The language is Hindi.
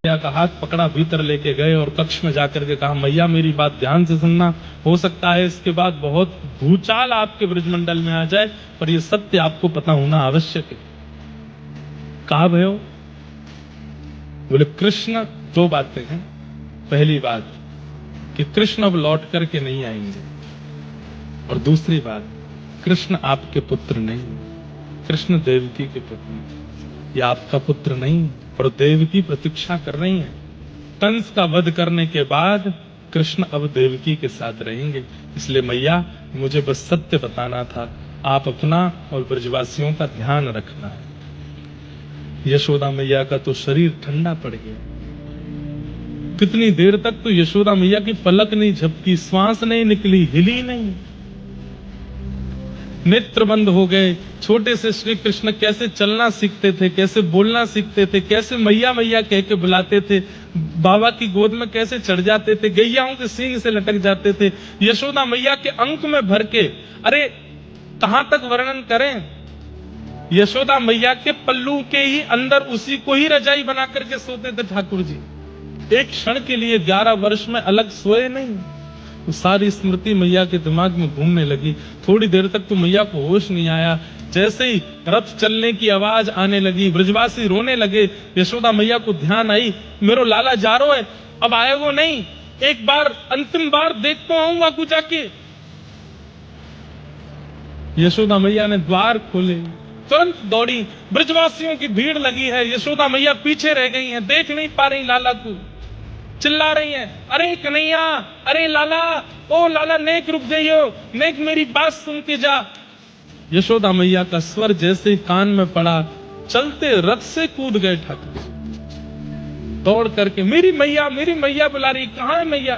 मैया का हाथ पकड़ा, भीतर लेके गए और कक्ष में जाकर के कहा, मैया मेरी बात ध्यान से सुनना, हो सकता है इसके बाद बहुत भूचाल आपके ब्रजमंडल में आ जाए, पर यह सत्य आपको पता होना आवश्यक है। कहा भयो? बोले कृष्ण दो बातें हैं। पहली बात कि कृष्ण अब लौट करके नहीं आएंगे, और दूसरी बात कृष्ण आपके पुत्र नहीं, कृष्ण देवकी के पुत्र हैं। ये आपका पुत्र नहीं, और देवकी प्रतीक्षा कर रही है। कंस का वध करने के बाद कृष्ण अब देवकी के साथ रहेंगे। इसलिए मैया मुझे बस सत्य बताना था, आप अपना और ब्रजवासियों का ध्यान रखना है। यशोदा मैया का तो शरीर ठंडा पड़ गया। कितनी देर तक तो यशोदा मैया की पलक नहीं झपकी, श्वास नहीं निकली, हिली नहीं, नेत्र बंद हो गए। छोटे से श्री कृष्ण कैसे चलना सीखते थे, कैसे बोलना सीखते थे, कैसे मैया मैया कह के बुलाते थे, बाबा की गोद में कैसे चढ़ जाते थे, गैयाओं के सींग से लटक जाते थे, यशोदा मैया के अंक में भर के। अरे कहां तक वर्णन करें? यशोदा मैया के पल्लू के ही अंदर उसी को ही रजाई बना करके सोते थे ठाकुर जी। एक क्षण के लिए 11 वर्ष में अलग सोए नहीं। तो सारी स्मृति मैया के दिमाग में घूमने लगी। थोड़ी देर तक तो मैया को होश नहीं आया। जैसे ही रथ चलने की आवाज आने लगी, ब्रजवासी रोने लगे, यशोदा मैया को ध्यान आई, मेरो लाला जा रो है, अब आएगो नहीं, एक बार अंतिम बार देख तो आऊंगा कुछ जाके। यशोदा मैया ने द्वार खोले, तुरंत दौड़ी। ब्रजवासियों की भीड़ लगी है, यशोदा मैया पीछे रह गई हैं, देख नहीं पा रही लाला को। चिल्ला रही हैं, अरे कन्हैया, अरे लाला, ओ लाला, नेक रुक जाइयो, नेक मेरी बात सुन के जा। यशोदा मैया का स्वर जैसे कान में पड़ा, चलते रथ से कूद गए ठाकुर, दौड़ करके, मेरी मैया बुला रही, कहां है मैया?